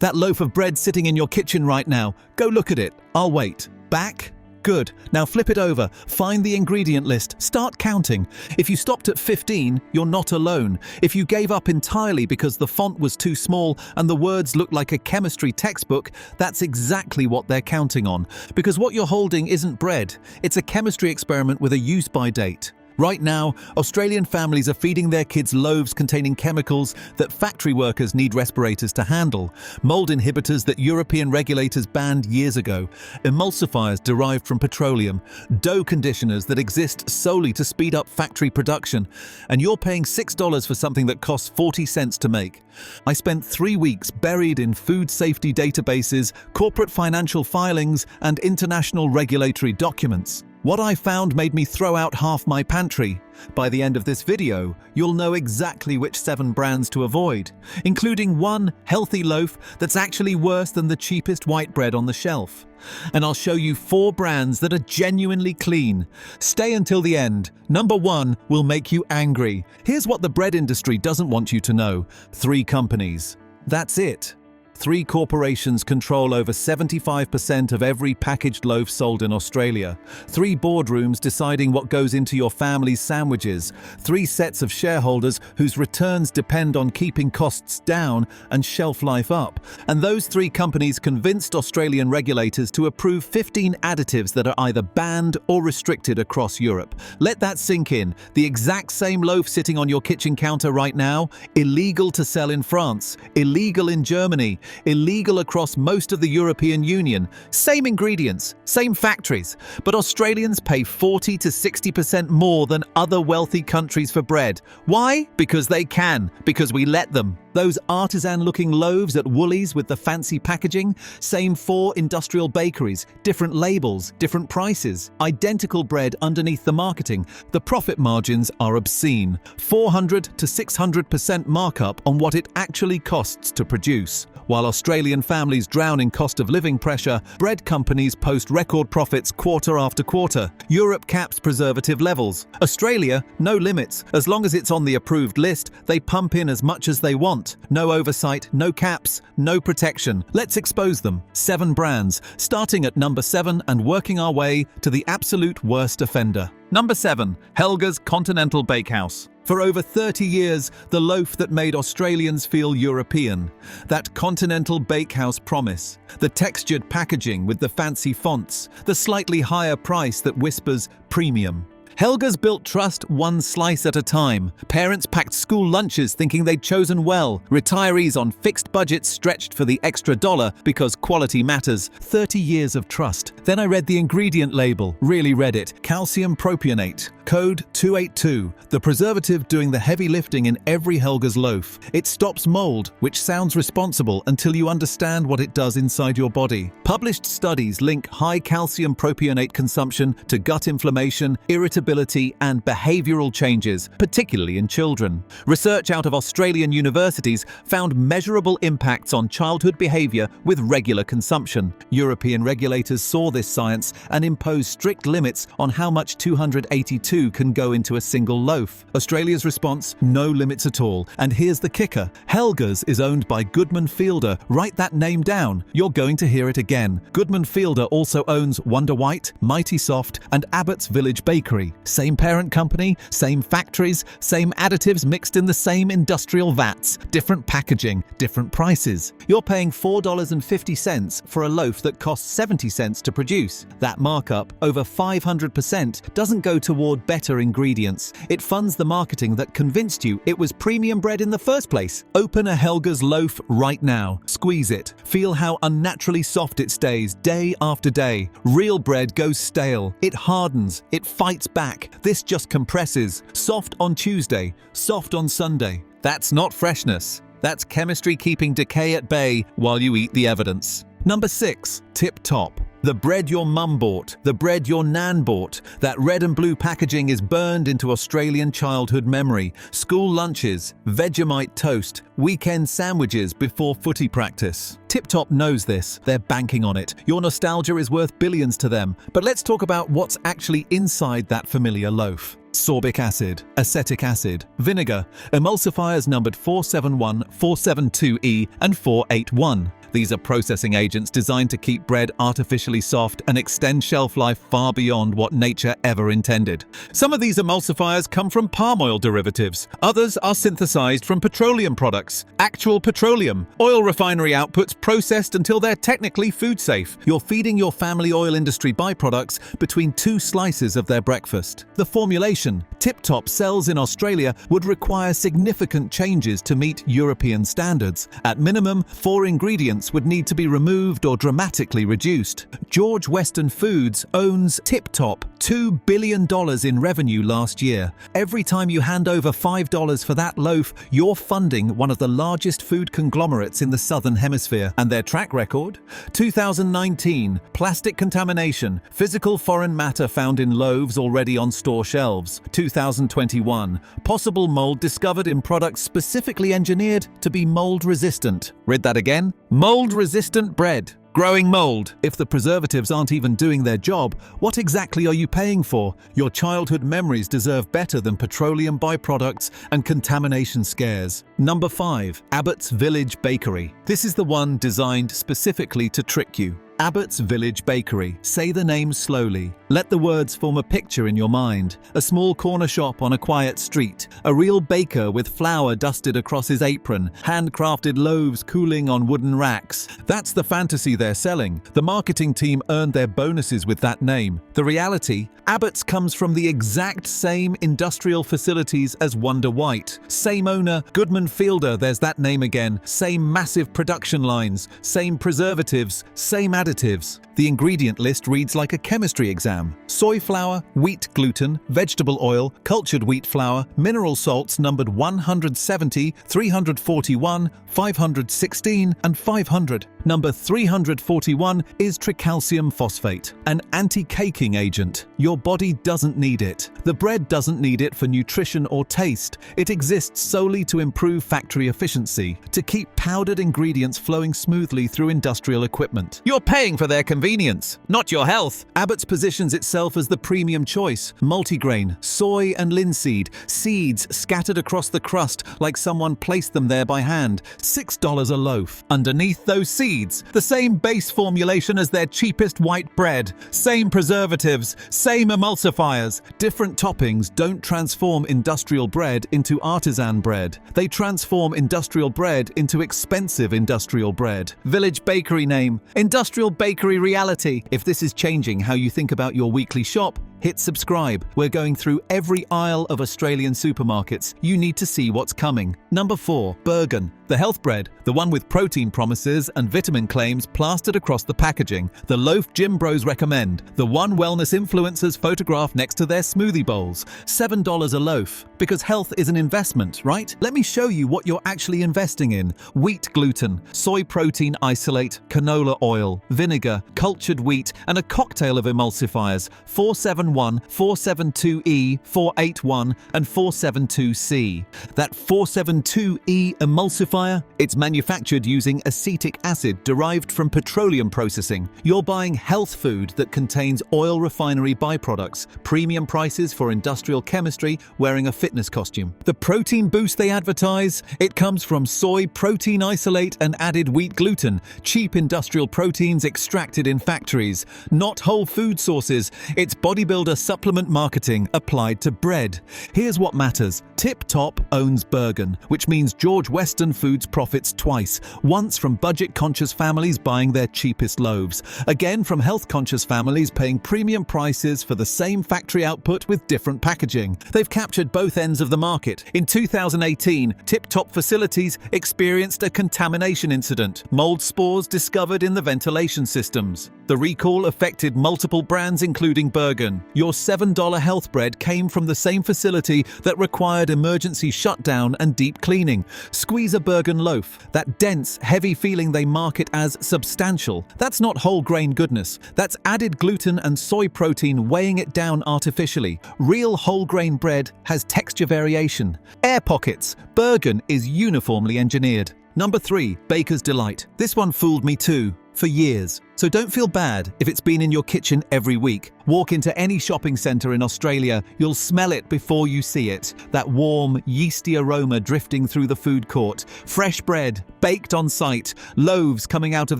That loaf of bread sitting in your kitchen right now, go look at it. I'll wait. Back? Good. Now flip it over, find the ingredient list, start counting. If you stopped at 15, you're not alone. If you gave up entirely because the font was too small and the words looked like a chemistry textbook, that's exactly what they're counting on. Because what you're holding isn't bread, it's a chemistry experiment with a use-by date. Right now, Australian families are feeding their kids loaves containing chemicals that factory workers need respirators to handle, mold inhibitors that European regulators banned years ago, emulsifiers derived from petroleum, dough conditioners that exist solely to speed up factory production, and you're paying $6 for something that costs 40 cents to make. I spent 3 weeks buried in food safety databases, corporate financial filings, and international regulatory documents. What I found made me throw out half my pantry. By the end of this video, you'll know exactly which 7 brands to avoid, including one healthy loaf that's actually worse than the cheapest white bread on the shelf. And I'll show you 4 brands that are genuinely clean. Stay until the end. Number 1 will make you angry. Here's what the bread industry doesn't want you to know. 3 companies. That's it. 3 corporations control over 75% of every packaged loaf sold in Australia. 3 boardrooms deciding what goes into your family's sandwiches. 3 sets of shareholders whose returns depend on keeping costs down and shelf life up. And those 3 companies convinced Australian regulators to approve 15 additives that are either banned or restricted across Europe. Let that sink in. The exact same loaf sitting on your kitchen counter right now, illegal to sell in France, illegal in Germany, illegal across most of the European Union. Same ingredients, same factories, but Australians pay 40 to 60% more than other wealthy countries for bread. Why? Because they can, because we let them. Those artisan-looking loaves at Woolies with the fancy packaging, same 4 industrial bakeries, different labels, different prices, identical bread underneath the marketing. The profit margins are obscene. 400 to 600% markup on what it actually costs to produce. While Australian families drown in cost of living pressure, bread companies post record profits quarter after quarter. Europe caps preservative levels. Australia, no limits. As long as it's on the approved list, they pump in as much as they want. No oversight, no caps, no protection. Let's expose them. 7 brands, starting at number 7 and working our way to the absolute worst offender. Number 7, Helga's Continental Bakehouse. For over 30 years, the loaf that made Australians feel European. That continental bakehouse promise. The textured packaging with the fancy fonts. The slightly higher price that whispers premium. Helga's built trust one slice at a time. Parents packed school lunches thinking they'd chosen well. Retirees on fixed budgets stretched for the extra dollar because quality matters. 30 years of trust. Then I read the ingredient label, really read it. Calcium propionate. Code 282, the preservative doing the heavy lifting in every Helga's loaf. It stops mold, which sounds responsible until you understand what it does inside your body. Published studies link high calcium propionate consumption to gut inflammation, irritability, and behavioral changes, particularly in children. Research out of Australian universities found measurable impacts on childhood behavior with regular consumption. European regulators saw this science and imposed strict limits on how much 282 can go into a single loaf. Australia's response, no limits at all. And here's the kicker. Helga's is owned by Goodman Fielder. Write that name down. You're going to hear it again. Goodman Fielder also owns Wonder White, Mighty Soft, and Abbott's Village Bakery. Same parent company, same factories, same additives mixed in the same industrial vats. Different packaging, different prices. You're paying $4.50 for a loaf that costs 70 cents to produce. That markup, over 500%, doesn't go toward better ingredients. It funds the marketing that convinced you it was premium bread in the first place. Open a Helga's loaf right now. Squeeze it. Feel how unnaturally soft it stays day after day. Real bread goes stale. It hardens. It fights back. This just compresses. Soft on Tuesday. Soft on Sunday. That's not freshness. That's chemistry keeping decay at bay while you eat the evidence. Number 6. Tip Top. The bread your mum bought, the bread your nan bought. That red and blue packaging is burned into Australian childhood memory. School lunches, Vegemite toast, weekend sandwiches before footy practice. Tip Top knows this. They're banking on it. Your nostalgia is worth billions to them. But let's talk about what's actually inside that familiar loaf. Sorbic acid, acetic acid, vinegar, emulsifiers numbered 471, 472E, and 481. These are processing agents designed to keep bread artificially soft and extend shelf life far beyond what nature ever intended. Some of these emulsifiers come from palm oil derivatives. Others are synthesized from petroleum products. Actual petroleum. Oil refinery outputs processed until they're technically food safe. You're feeding your family oil industry byproducts between 2 slices of their breakfast. The formulation. Tip-top cells in Australia would require significant changes to meet European standards. At minimum, 4 ingredients would need to be removed or dramatically reduced. George Weston Foods owns Tip-top, $2 billion in revenue last year. Every time you hand over $5 for that loaf, you're funding one of the largest food conglomerates in the Southern Hemisphere. And their track record? 2019, plastic contamination, physical foreign matter found in loaves already on store shelves. 2021, possible mold discovered in products specifically engineered to be mold-resistant. Read that again? Mold-resistant bread. Growing mold. If the preservatives aren't even doing their job, what exactly are you paying for? Your childhood memories deserve better than petroleum byproducts and contamination scares. Number 5. Abbott's Village Bakery. This is the one designed specifically to trick you. Abbott's Village Bakery. Say the name slowly. Let the words form a picture in your mind. A small corner shop on a quiet street. A real baker with flour dusted across his apron. Handcrafted loaves cooling on wooden racks. That's the fantasy they're selling. The marketing team earned their bonuses with that name. The reality? Abbott's comes from the exact same industrial facilities as Wonder White. Same owner, Goodman Fielder, there's that name again. Same massive production lines. Same preservatives. Same additives. The ingredient list reads like a chemistry exam. Soy flour, wheat gluten, vegetable oil, cultured wheat flour, mineral salts numbered 170, 341, 516, and 500. Number 341 is tricalcium phosphate, an anti-caking agent. Your body doesn't need it. The bread doesn't need it for nutrition or taste. It exists solely to improve factory efficiency, to keep powdered ingredients flowing smoothly through industrial equipment. You're paying for their convenience, not your health. Abbott's positions itself as the premium choice. Multigrain, soy and linseed, seeds scattered across the crust like someone placed them there by hand. $6 a loaf. Underneath those seeds, the same base formulation as their cheapest white bread. Same preservatives, same emulsifiers. Different toppings don't transform industrial bread into artisan bread. They transform industrial bread into expensive industrial bread. Village Bakery name. Industrial bakery reality. If this is changing how you think about your weekly shop, hit subscribe. We're going through every aisle of Australian supermarkets. You need to see what's coming. Number 4. Bergen. The health bread. The one with protein promises and vitamin claims plastered across the packaging. The loaf gym bros recommend. The one wellness influencers photograph next to their smoothie bowls. $7 a loaf. Because health is an investment, right? Let me show you what you're actually investing in. Wheat gluten, soy protein isolate, canola oil, vinegar, cultured wheat, and a cocktail of emulsifiers. 471, 472E, 481, and 472C. That 472E emulsifier, it's manufactured using acetic acid derived from petroleum processing. You're buying health food that contains oil refinery byproducts, premium prices for industrial chemistry, wearing a fitness costume. The protein boost they advertise, it comes from soy protein isolate and added wheat gluten, cheap industrial proteins extracted in factories, not whole food sources. It's bodybuilder supplement marketing applied to bread. Here's what matters. Tip-top owns Bergen, which means George Weston Foods profits twice. Once from budget-conscious families buying their cheapest loaves. Again from health-conscious families paying premium prices for the same factory output with different packaging. They've captured both ends of the market. In 2018, Tip-top facilities experienced a contamination incident. Mold spores discovered in the ventilation systems. The recall affected multiple brands including Bergen. Your $7 health bread came from the same facility that required emergency shutdown and deep cleaning. Squeeze a Bergen loaf. That dense, heavy feeling they market as substantial. That's not whole grain goodness. That's added gluten and soy protein weighing it down artificially. Real whole grain bread has texture variation. Air pockets. Bergen is uniformly engineered. Number 3. Baker's Delight. This one fooled me too. For years. So don't feel bad if it's been in your kitchen every week. Walk into any shopping centre in Australia, you'll smell it before you see it. That warm, yeasty aroma drifting through the food court. Fresh bread, baked on site, loaves coming out of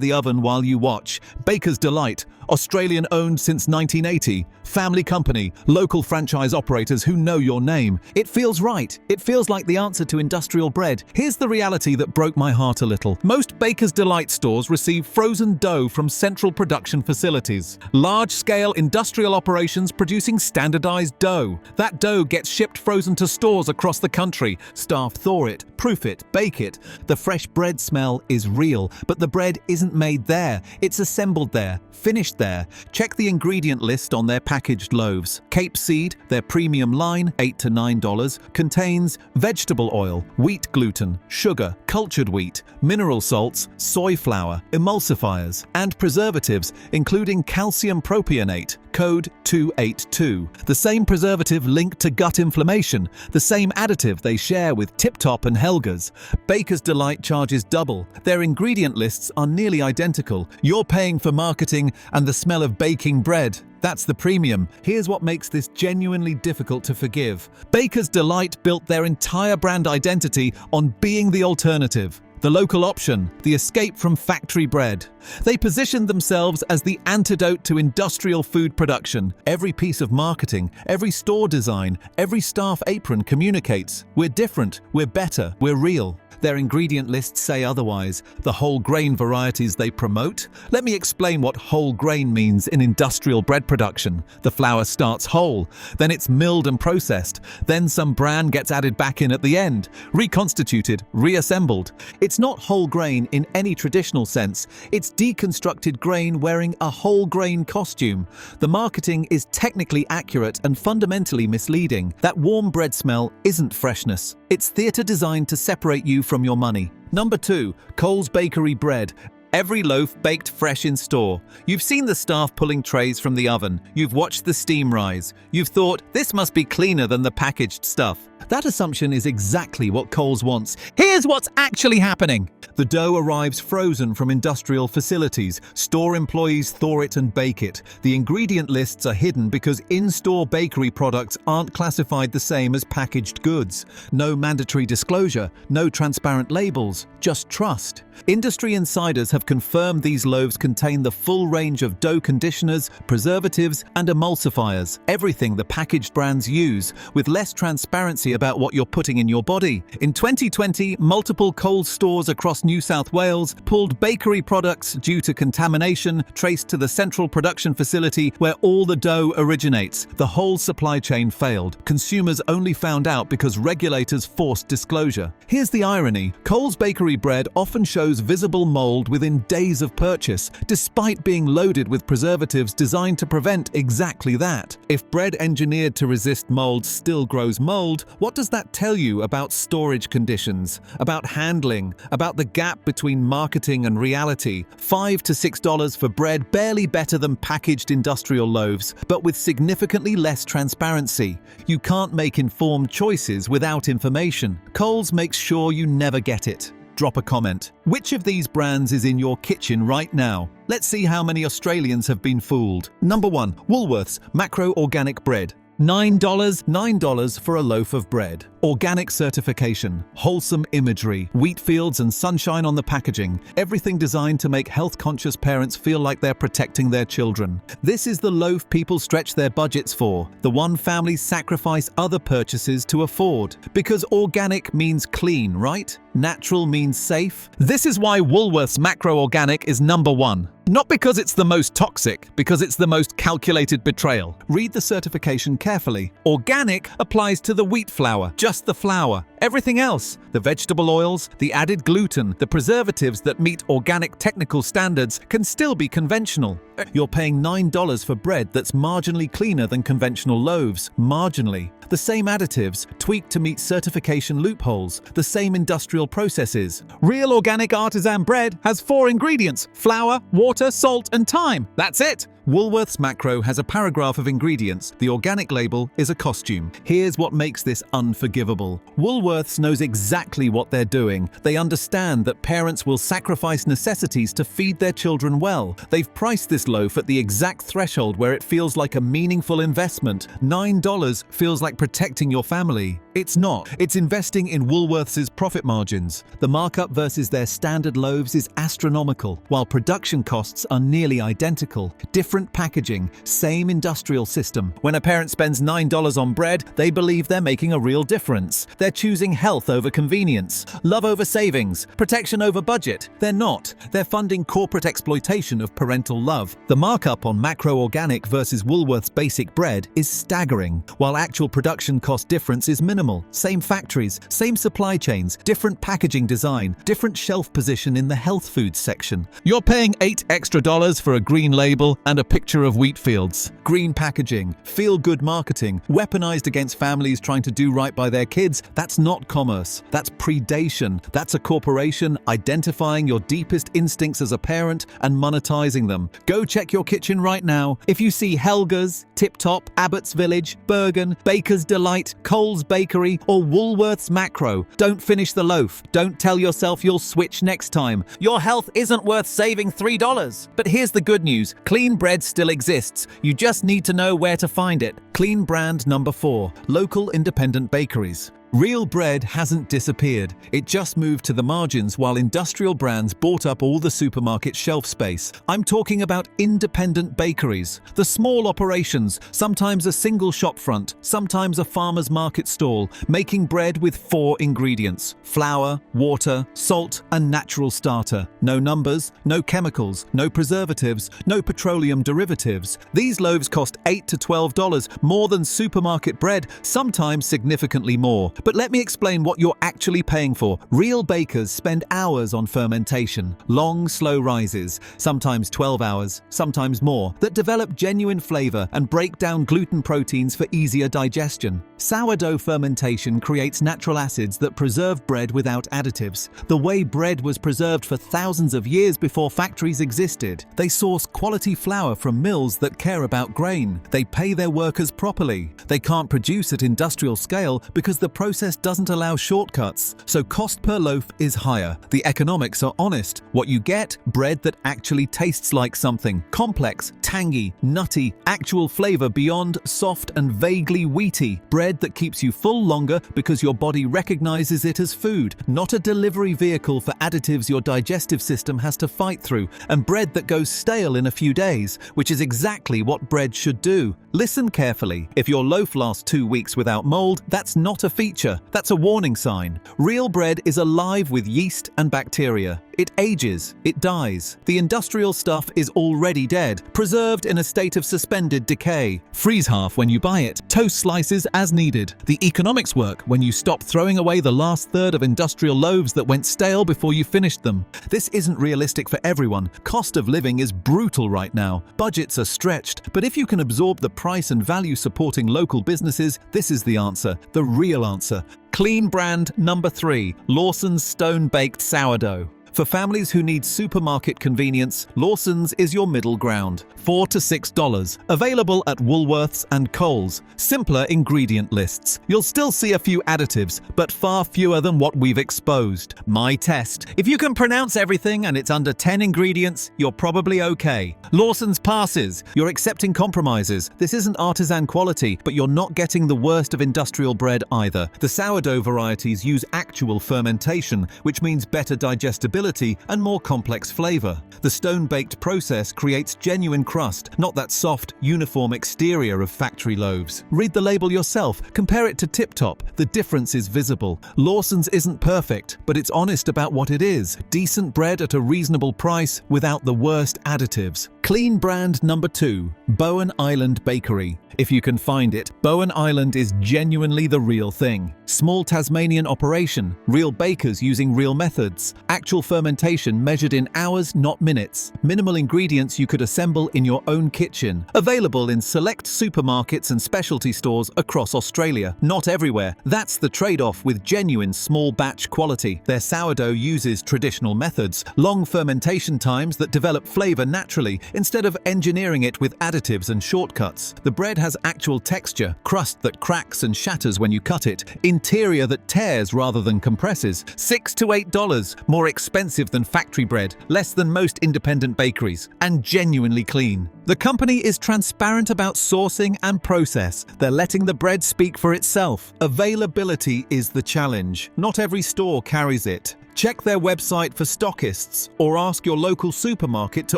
the oven while you watch. Baker's Delight, Australian owned since 1980. Family company, local franchise operators who know your name. It feels right. It feels like the answer to industrial bread. Here's the reality that broke my heart a little. Most Baker's Delight stores receive frozen dough from central production facilities. Large-scale industrial operations producing standardized dough. That dough gets shipped frozen to stores across the country. Staff thaw it, proof it, bake it. The fresh bread smell is real, but the bread isn't made there. It's assembled there, finished there. Check the ingredient list on their packaged loaves. Cape Seed, their premium line, $8 to $9, contains vegetable oil, wheat gluten, sugar, cultured wheat, mineral salts, soy flour, emulsifiers, and preservatives, including calcium propionate, code 282. The same preservative linked to gut inflammation, the same additive they share with Tip Top and Helga's. Baker's Delight charges double. Their ingredient lists are nearly identical. You're paying for marketing and the smell of baking bread. That's the premium. Here's what makes this genuinely difficult to forgive. Baker's Delight built their entire brand identity on being the alternative. The local option, the escape from factory bread. They positioned themselves as the antidote to industrial food production. Every piece of marketing, every store design, every staff apron communicates. We're different, we're better, we're real. Their ingredient lists say otherwise. The whole grain varieties they promote? Let me explain what whole grain means in industrial bread production. The flour starts whole, then it's milled and processed, then some bran gets added back in at the end, reconstituted, reassembled. It's not whole grain in any traditional sense. It's deconstructed grain wearing a whole grain costume. The marketing is technically accurate and fundamentally misleading. That warm bread smell isn't freshness. It's theatre designed to separate you from your money. Number 2, Coles Bakery bread. Every loaf baked fresh in store. You've seen the staff pulling trays from the oven. You've watched the steam rise. You've thought, this must be cleaner than the packaged stuff. That assumption is exactly what Coles wants. Here's what's actually happening. The dough arrives frozen from industrial facilities. Store employees thaw it and bake it. The ingredient lists are hidden because in-store bakery products aren't classified the same as packaged goods. No mandatory disclosure, no transparent labels, just trust. Industry insiders have confirmed these loaves contain the full range of dough conditioners, preservatives, and emulsifiers. Everything the packaged brands use, with less transparency about what you're putting in your body. In 2020, multiple Coles stores across New South Wales pulled bakery products due to contamination traced to the central production facility where all the dough originates. The whole supply chain failed. Consumers only found out because regulators forced disclosure. Here's the irony. Coles Bakery bread often shows visible mold within days of purchase, despite being loaded with preservatives designed to prevent exactly that. If bread engineered to resist mold still grows mold, what does that tell you about storage conditions, about handling, about the gap between marketing and reality? $5 to $6 for bread barely better than packaged industrial loaves, but with significantly less transparency. You can't make informed choices without information. Coles makes sure you never get it. Drop a comment. Which of these brands is in your kitchen right now? Let's see how many Australians have been fooled. Number 1. Woolworths Macro Organic Bread. $9 for a loaf of bread. Organic certification, wholesome imagery, wheat fields and sunshine on the packaging. Everything designed to make health-conscious parents feel like they're protecting their children. This is the loaf people stretch their budgets for, the one families sacrifice other purchases to afford. Because organic means clean, right? Natural means safe. This is why Woolworths Macro Organic is number 1. Not because it's the most toxic, because it's the most calculated betrayal. Read the certification carefully. Organic applies to the wheat flour, just the flour. Everything else, the vegetable oils, the added gluten, the preservatives that meet organic technical standards can still be conventional. You're paying $9 for bread that's marginally cleaner than conventional loaves. Marginally. The same additives, tweaked to meet certification loopholes. The same industrial processes. Real organic artisan bread has 4 ingredients: flour, water, salt, and thyme. That's it. Woolworths Macro has a paragraph of ingredients. The organic label is a costume. Here's what makes this unforgivable. Woolworths knows exactly what they're doing. They understand that parents will sacrifice necessities to feed their children well. They've priced this loaf at the exact threshold where it feels like a meaningful investment. $9 feels like protecting your family. It's not. It's investing in Woolworths' profit margins. The markup versus their standard loaves is astronomical, while production costs are nearly identical. Different packaging, same industrial system. When a parent spends $9 on bread, they believe they're making a real difference. They're choosing health over convenience, love over savings, protection over budget. They're not. They're funding corporate exploitation of parental love. The markup on Macro Organic versus Woolworths basic bread is staggering, while actual production cost difference is minimal. Same factories, same supply chains, different packaging design, different shelf position in the health foods section. You're paying $8 extra for a green label and a picture of wheat fields. Green packaging, feel-good marketing, weaponized against families trying to do right by their kids. That's not commerce. That's predation. That's a corporation identifying your deepest instincts as a parent and monetizing them. Go check your kitchen right now. If you see Helga's, Tip Top, Abbott's Village, Bergen, Baker's Delight, Cole's Bakery, or Woolworths Macro, don't finish the loaf. Don't tell yourself you'll switch next time. Your health isn't worth saving $3. But here's the good news. Clean bread still exists. You just need to know where to find it. Clean brand number 4. Local independent bakeries. Real bread hasn't disappeared. It just moved to the margins while industrial brands bought up all the supermarket shelf space. I'm talking about independent bakeries. The small operations, sometimes a single shop front, sometimes a farmer's market stall, making bread with 4 ingredients: flour, water, salt, and natural starter. No numbers, no chemicals, no preservatives, no petroleum derivatives. These loaves cost $8 to $12, more than supermarket bread, sometimes significantly more. But let me explain what you're actually paying for. Real bakers spend hours on fermentation, long, slow rises, sometimes 12 hours, sometimes more, that develop genuine flavor and break down gluten proteins for easier digestion. Sourdough fermentation creates natural acids that preserve bread without additives. The way bread was preserved for thousands of years before factories existed. They source quality flour from mills that care about grain. They pay their workers properly. They can't produce at industrial scale because the process doesn't allow shortcuts, so cost per loaf is higher. The economics are honest. What you get? Bread that actually tastes like something. Complex, tangy, nutty, actual flavor beyond soft and vaguely wheaty. Bread that keeps you full longer because your body recognizes it as food, not a delivery vehicle for additives your digestive system has to fight through, and bread that goes stale in a few days, which is exactly what bread should do. Listen carefully. If your loaf lasts 2 weeks without mold, that's not a feature. That's a warning sign. Real bread is alive with yeast and bacteria. It ages, it dies. The industrial stuff is already dead, preserved in a state of suspended decay. Freeze half when you buy it, toast slices as needed. The economics work when you stop throwing away the last third of industrial loaves that went stale before you finished them. This isn't realistic for everyone. Cost of living is brutal right now. Budgets are stretched, but if you can absorb the price and value supporting local businesses, this is the answer, the real answer. Clean brand number 3, Lawson's Stone-Baked Sourdough. For families who need supermarket convenience, Lawson's is your middle ground. $4 to $6. Available at Woolworths and Coles. Simpler ingredient lists. You'll still see a few additives, but far fewer than what we've exposed. My test. If you can pronounce everything and it's under 10 ingredients, you're probably okay. Lawson's passes. You're accepting compromises. This isn't artisan quality, but you're not getting the worst of industrial bread either. The sourdough varieties use actual fermentation, which means better digestibility and more complex flavor. The stone-baked process creates genuine crust, not that soft, uniform exterior of factory loaves. Read the label yourself. Compare it to Tip Top. The difference is visible. Lawson's isn't perfect, but it's honest about what it is. Decent bread at a reasonable price without the worst additives. Clean brand number 2, Bowen Island Bakery. If you can find it, Bowen Island is genuinely the real thing. Small Tasmanian operation, real bakers using real methods, actual fermentation measured in hours, not minutes. Minimal ingredients you could assemble in your own kitchen. Available in select supermarkets and specialty stores across Australia. Not everywhere. That's the trade-off with genuine small batch quality. Their sourdough uses traditional methods, long fermentation times that develop flavor naturally instead of engineering it with additives and shortcuts. The bread has actual texture, crust that cracks and shatters when you cut it, interior that tears rather than compresses. $6 to $8, more expensive than factory bread, less than most independent bakeries, and genuinely clean. The company is transparent about sourcing and process. They're letting the bread speak for itself. Availability is the challenge. Not every store carries it. Check their website for stockists or ask your local supermarket to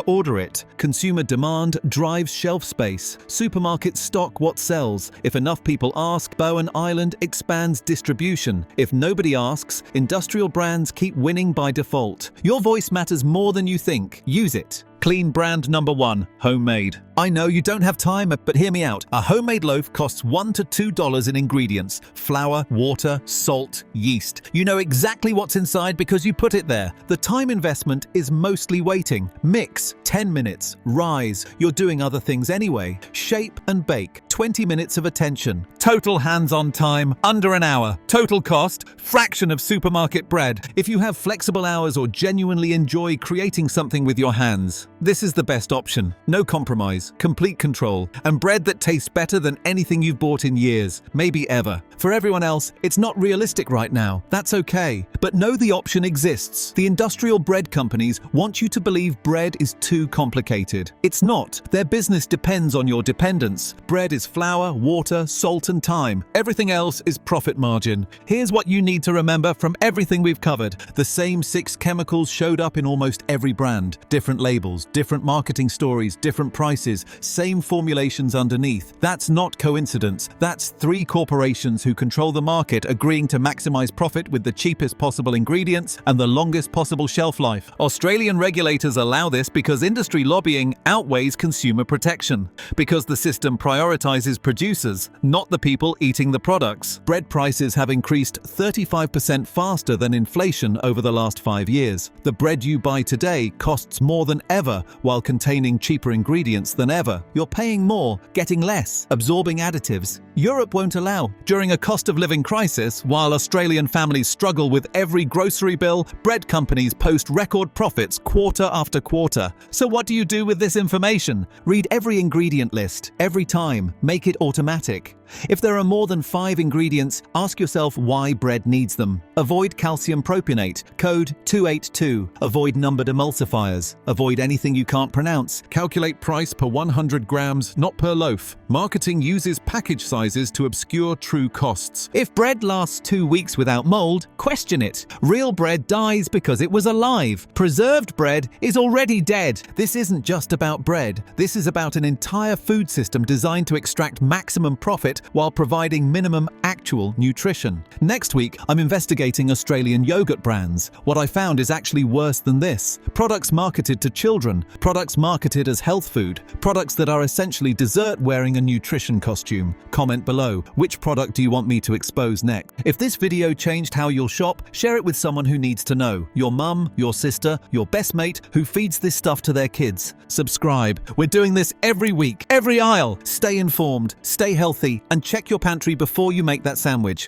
order it. Consumer demand drives shelf space. Supermarkets stock what sells. If enough people ask, Bowen Island expands distribution. If nobody asks, industrial brands keep winning by default. Your voice matters more than you think. Use it. Clean brand number 1, homemade. I know you don't have time, but hear me out. A homemade loaf costs $1 to $2 in ingredients. Flour, water, salt, yeast. You know exactly what's inside because you put it there. The time investment is mostly waiting. Mix, 10 minutes. Rise, you're doing other things anyway. Shape and bake, 20 minutes of attention. Total hands-on time, under an hour. Total cost, fraction of supermarket bread. If you have flexible hours or genuinely enjoy creating something with your hands, this is the best option. No compromise, complete control, and bread that tastes better than anything you've bought in years, maybe ever. For everyone else, it's not realistic right now. That's okay. But know the option exists. The industrial bread companies want you to believe bread is too complicated. It's not. Their business depends on your dependence. Bread is flour, water, salt, and time. Everything else is profit margin. Here's what you need to remember from everything we've covered. The same 6 chemicals showed up in almost every brand. Different labels, different marketing stories, different prices, same formulations underneath. That's not coincidence. That's 3 corporations who control the market agreeing to maximize profit with the cheapest possible ingredients and the longest possible shelf life. Australian regulators allow this because industry lobbying outweighs consumer protection. Because the system prioritizes producers, not the people eating the products. Bread prices have increased 35% faster than inflation over the last 5 years. The bread you buy today costs more than ever while containing cheaper ingredients than ever. You're paying more, getting less, absorbing additives. Europe won't allow. During a cost of living crisis, while Australian families struggle with every grocery bill, bread companies post record profits quarter after quarter. So what do you do with this information? Read every ingredient list, every time. Make it automatic. If there are more than 5 ingredients, ask yourself why bread needs them. Avoid calcium propionate, code 282. Avoid numbered emulsifiers. Avoid anything you can't pronounce. Calculate price per 100 grams, not per loaf. Marketing uses package sizes to obscure true costs. If bread lasts 2 weeks without mold, question it. Real bread dies because it was alive. Preserved bread is already dead. This isn't just about bread. This is about an entire food system designed to extract maximum profit while providing minimum actual nutrition. Next week, I'm investigating Australian yogurt brands. What I found is actually worse than this. Products marketed to children, products marketed as health food, products that are essentially dessert wearing a nutrition costume. Comment below, which product do you want me to expose next? If this video changed how you'll shop, share it with someone who needs to know. Your mum, your sister, your best mate who feeds this stuff to their kids. Subscribe. We're doing this every week, every aisle. Stay informed, stay healthy, and check your pantry before you make that sandwich.